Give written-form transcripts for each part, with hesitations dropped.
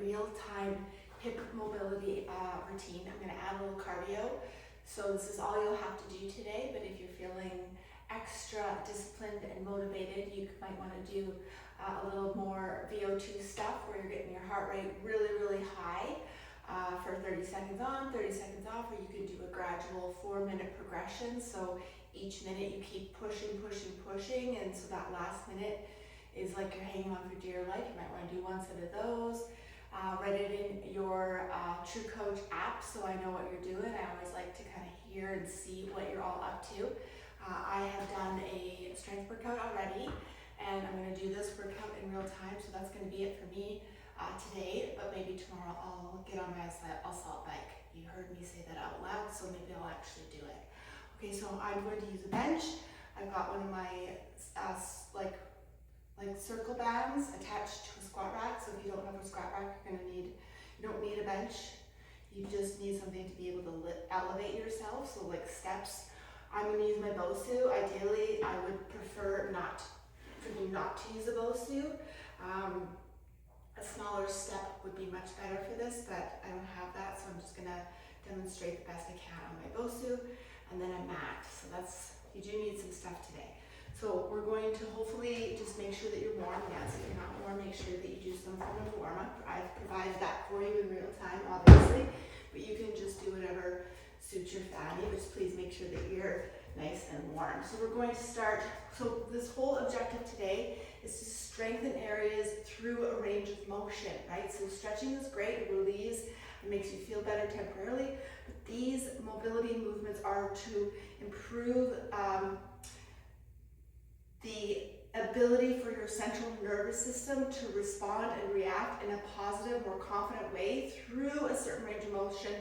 real-time hip mobility routine. I'm going to add a little cardio. So this is all you'll have to do today, but if you're feeling extra disciplined and motivated, you might want to do a little more VO2 stuff where you're getting your heart rate really, really high for 30 seconds on, 30 seconds off, or you can do a gradual 4-minute progression. So each minute you keep pushing, and so that last minute is like you're hanging on for dear life. You might want to do one set of those. Write it in your True Coach app so I know what you're doing. I always like to kind of hear and see what you're all up to. I have done a strength workout already, and I'm going to do this workout in real time, so that's going to be it for me today, but maybe tomorrow I'll get on my assault bike. You heard me say that out loud, so maybe I'll actually do it. Okay, so I'm going to use a bench. I've got one of my like circle bands attached to a squat rack. So if you don't have a squat rack, you don't need a bench. You just need something to be able to elevate yourself. So like steps. I'm going to use my BOSU. Ideally, I would prefer for you not to use a BOSU. A smaller step would be much better for this, but I don't have that, so I'm just going to demonstrate the best I can on my BOSU, and then a mat. So you do need some stuff today. So we're going to hopefully just make sure that you're warm. Yes, if you're not warm, make sure that you do some form of warm-up. I've provided that for you in real time, obviously, but you can just do whatever suits your fanny, but just please make sure that you're nice and warm. So we're going to start, so this whole objective today is to strengthen areas through a range of motion, right? So stretching is great, it relieves, it makes you feel better temporarily, but these mobility movements are to improve the ability for your central nervous system to respond and react in a positive, more confident way through a certain range of motion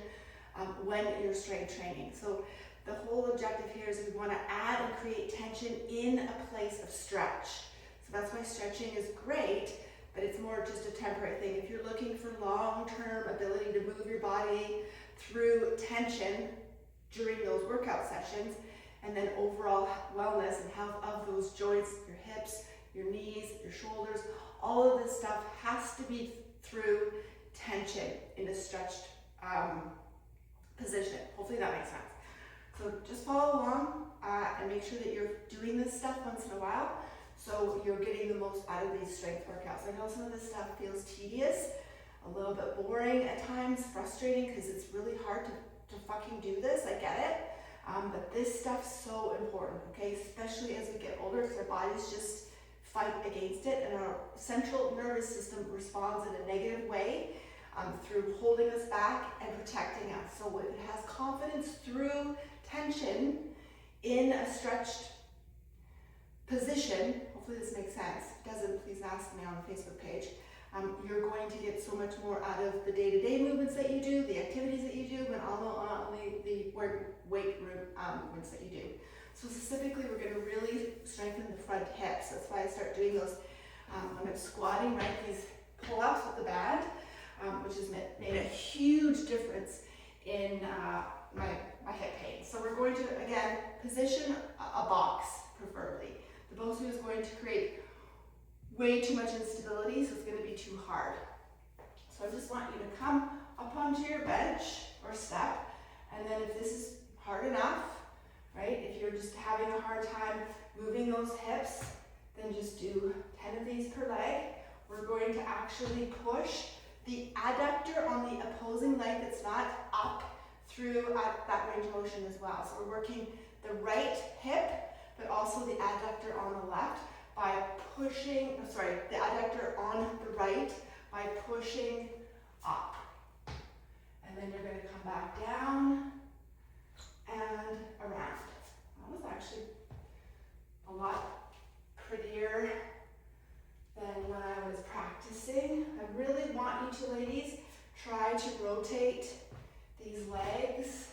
when you're strength training. So the whole objective here is we want to add and create tension in a place of stretch. So that's why stretching is great, but it's more just a temporary thing. If you're looking for long-term ability to move your body through tension during those workout sessions, and then overall wellness and health of those joints, your hips, your knees, your shoulders, all of this stuff has to be through tension in a stretched position. Hopefully that makes sense. So just follow along and make sure that you're doing this stuff once in a while so you're getting the most out of these strength workouts. I know some of this stuff feels tedious, a little bit boring at times, frustrating because it's really hard to fucking do this, I get it. But this stuff's so important, okay? Especially as we get older, because our bodies just fight against it, and our central nervous system responds in a negative way through holding us back and protecting us. So it has confidence through tension in a stretched position. Hopefully this makes sense. If it doesn't, please ask me on the Facebook page. You're going to get so much more out of the day-to-day movements that you do, the activities that you do, but not only the weight room movements that you do. So specifically, we're going to really strengthen the front hips. That's why I start doing those when I'm squatting, right? These pull-ups with the band, which has made a huge difference in my hip pain. So we're going to, again, position a box, preferably. The BOSU is going to create way too much instability, so it's going to be too hard. So I just want you to come up onto your bench or step, and then if this is hard enough, right, if you're just having a hard time moving those hips, then just do 10 of these per leg. We're going to actually push the adductor on the opposing leg that's not up through that range of motion as well. So we're working the right hip, but also the adductor on the left by pushing, the adductor on the right by pushing up. And then you're going to come back down and around. That was actually a lot prettier than when I was practicing. I really want you to, ladies, try to rotate these legs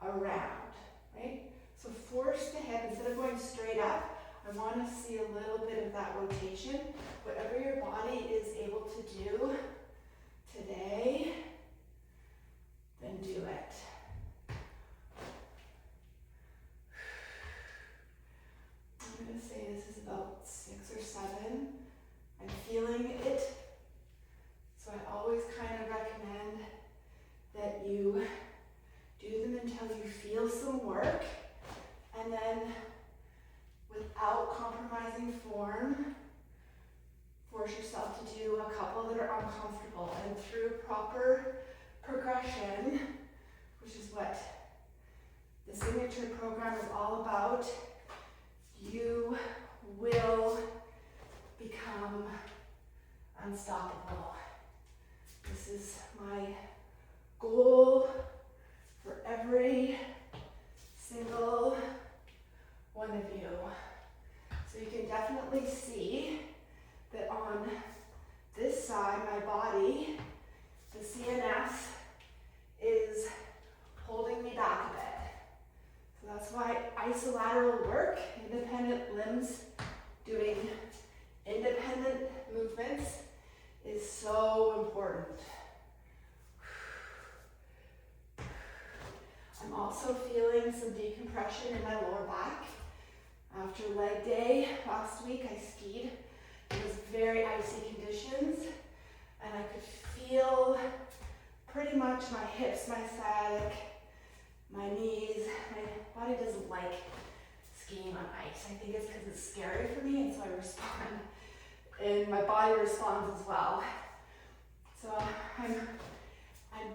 around, right? So force the hip, instead of going straight up, I want to see a little bit of that rotation. Whatever your body is able to do today, then do it. I'm going to say this is about 6 or 7. I'm feeling until you feel some work, and then without compromising form, force yourself to do a couple that are uncomfortable, and through proper progression, which is what the signature program is all about, you will become unstoppable. This is my goal for every single one of you. So you can definitely see that on this side, my body, the CNS is holding me back a bit. So that's why isolateral work, independent limbs, doing independent movements is so important. I'm also feeling some decompression in my lower back. After leg day last week, I skied. It was very icy conditions, and I could feel pretty much my hips, my sciatic, my knees. My body doesn't like skiing on ice. I think it's because it's scary for me, and so I respond. And my body responds as well. So I'm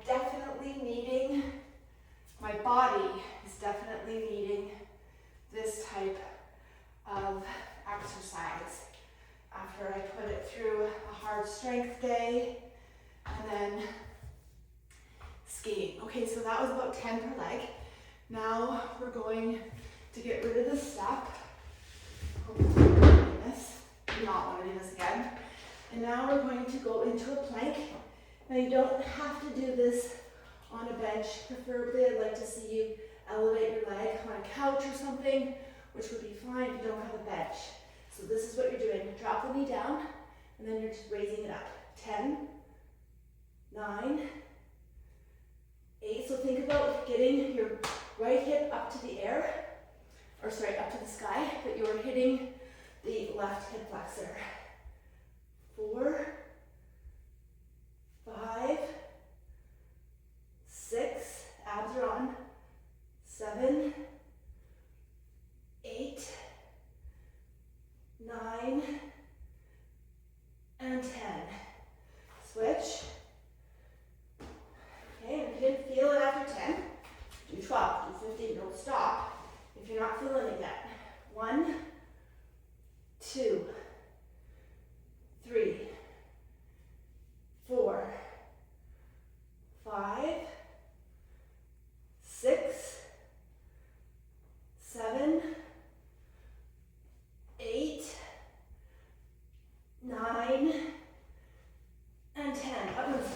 definitely needing, my body is definitely needing this type of exercise after I put it through a hard strength day and then skiing. Okay, so that was about 10 per leg. Now we're going to get rid of the step. Hopefully we're doing this. Do not want to do this again. And now we're going to go into a plank. Now you don't have to do this on a bench. Preferably I'd like to see you elevate your leg on a couch or something, which would be fine if you don't have a bench. So this is what you're doing. Drop the knee down, and then you're just raising it up. 10, 9, 8. So think about getting your right hip up to the air, or sorry, up to the sky, but you're hitting the left hip flexor. 4, 5, 6, abs are on. 7, 8, 9, and 10. Switch. Okay, and if you didn't feel it after 10, do 12, do 15, don't stop if you're not feeling it yet. 1, 2, 3, 4, 5, 6, 7, 8, 9, and 10. That was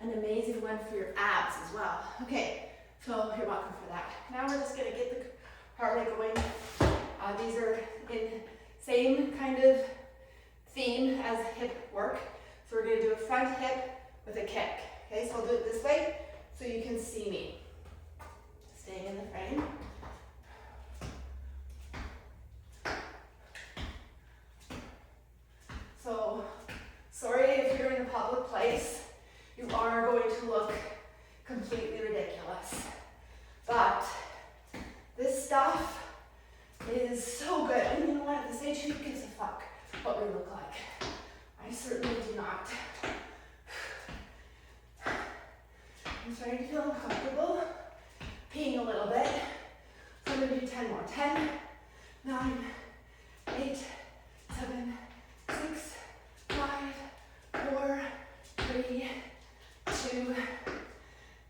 an amazing one for your abs as well. Okay, so you're welcome for that. Now we're just going to get the heart rate going. These are in same kind of theme as hip work. So we're going to do a front hip with a kick. Okay, so I'll do it this way so you can see me. Staying in the frame. So, sorry if you're in a public place, you are going to look completely ridiculous. But this stuff is so good. And you know what? At this age, who gives a fuck what we look like? I certainly do not. I'm starting to feel uncomfortable, peeing a little bit. So I'm going to do 10 more. 10, 9, 8, 7, 6, 5, 4, 3, 2,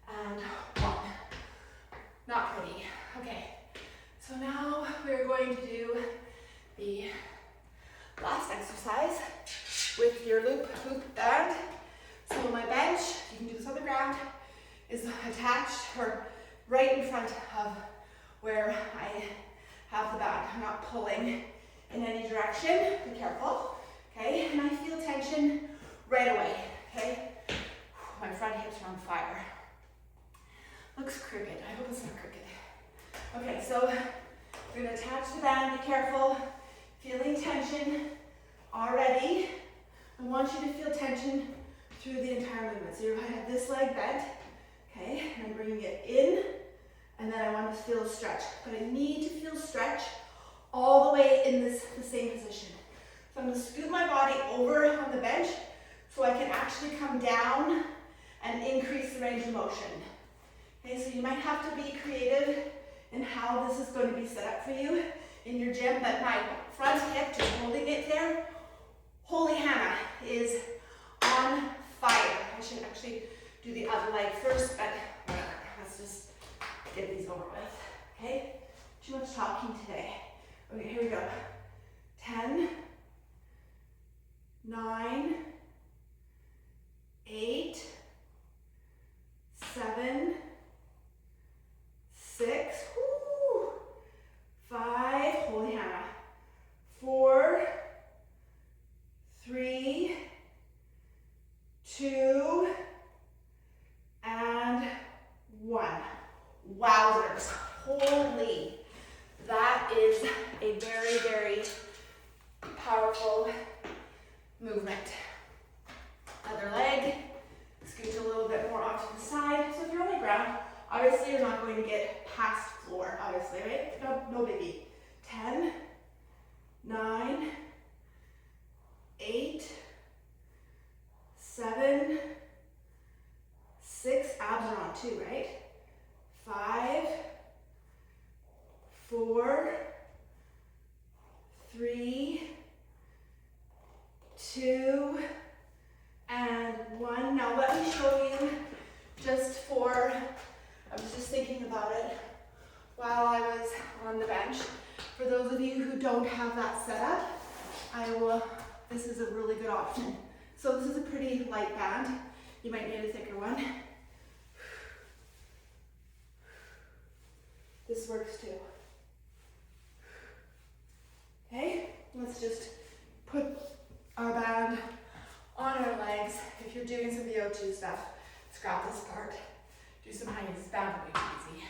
and 1. Not pretty. Okay, so now we're going to do the last exercise with your hoop band. So my bench, you can do this on the ground, is attached or right in front of where I have the band. I'm not pulling in any direction. Be careful. Okay, and I feel tension right away. Okay, my front hips are on fire. Looks crooked. I hope it's not crooked. Okay, so we're gonna attach the band. Be careful. Feeling tension already. I want you to feel tension through the entire movement. So you're gonna have this leg bent. Okay, and I'm bringing it in And then I want to feel stretch, but I need to feel stretch all the way in the same position. So I'm going to scoot my body over on the bench so I can actually come down and increase the range of motion. Okay, so you might have to be creative in how this is going to be set up for you in your gym, but my front hip, just holding it there, holy Hannah, is on fire. I should actually do the other leg first, but whatever. Let's just get these over with, okay? Too much talking today. Okay, here we go. 10, 9, 8, 7, 6, whoo, 5, holy Hannah, 4, 3, 2, and 1. Wowzers, holy, that is a very, very powerful movement. Other leg, scoot a little bit more off to the side. So if you're on the ground, obviously you're not going to get past floor, obviously, right? No biggie. 10, 9, 8, 7, 6, abs are on too, right? 5, 4, 3, 2, and 1. Now let me show you just for, I was just thinking about it while I was on the bench. For those of you who don't have that set up, this is a really good option. So this is a pretty light band. You might need a thicker one. This works too. Okay, let's just put our band on our legs. If you're doing some VO2 stuff, scrap this part. Do some high knees. Band will be easy.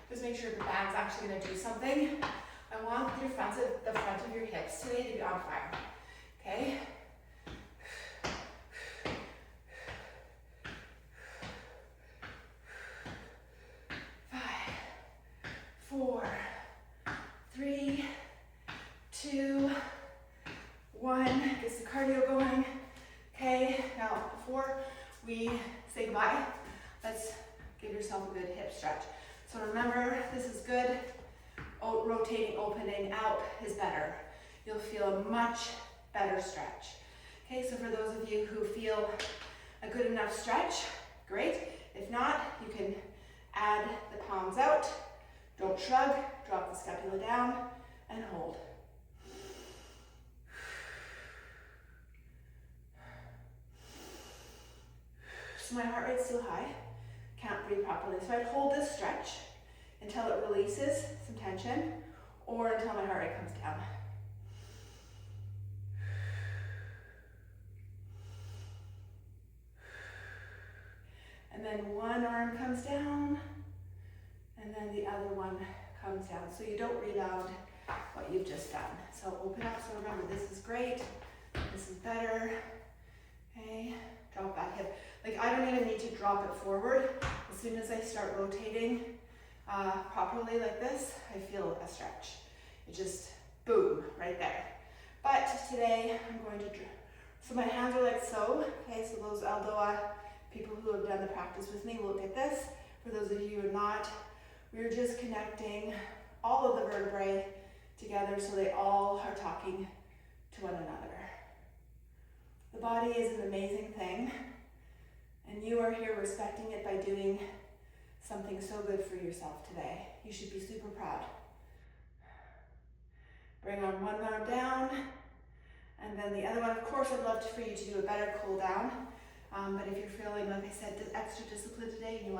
Just make sure the band's actually going to do something. I want the front of your hips today to be on fire. Okay? 5, 4, 3, 2, 1. Gets the cardio going. Okay, now before we say goodbye, let's give yourself a good hip stretch. So remember, this is good. Rotating, opening out is better. You'll feel a much better stretch. Okay, so for those of you who feel a good enough stretch, great. If not, you can add the palms out. Don't shrug, drop the scapula down, and hold. So my heart rate's still high, can't breathe properly. So I'd hold this stretch until it releases some tension, or until my heart rate comes down. And then one arm comes down, and then the other one comes down. So you don't rebound what you've just done. So open up, so remember, this is great, this is better. Okay, drop that hip. Like, I don't even need to drop it forward. As soon as I start rotating properly like this, I feel a stretch. It just, boom, right there. But today, I'm going to, so my hands are like so. Okay, so those Aldoa people who have done the practice with me, look at this. For those of you who are not, we're just connecting all of the vertebrae together so they all are talking to one another. The body is an amazing thing, and you are here respecting it by doing something so good for yourself today. You should be super proud. Bring on one arm down, and then the other one. Of course, I'd love for you to do a better cool down, but if you're feeling, like I said, extra discipline today, and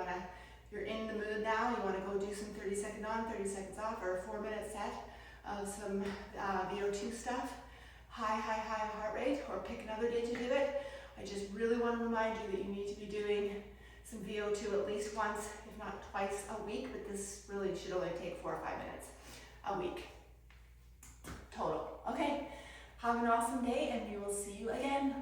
you're in the mood now, you want to go do some 30 second on, 30 seconds off, or a 4-minute set of some VO2 stuff, high heart rate, or pick another day to do it. I just really want to remind you that you need to be doing some VO2 at least once, if not twice a week, but this really should only take 4 or 5 minutes a week total. Okay, have an awesome day, and we will see you again.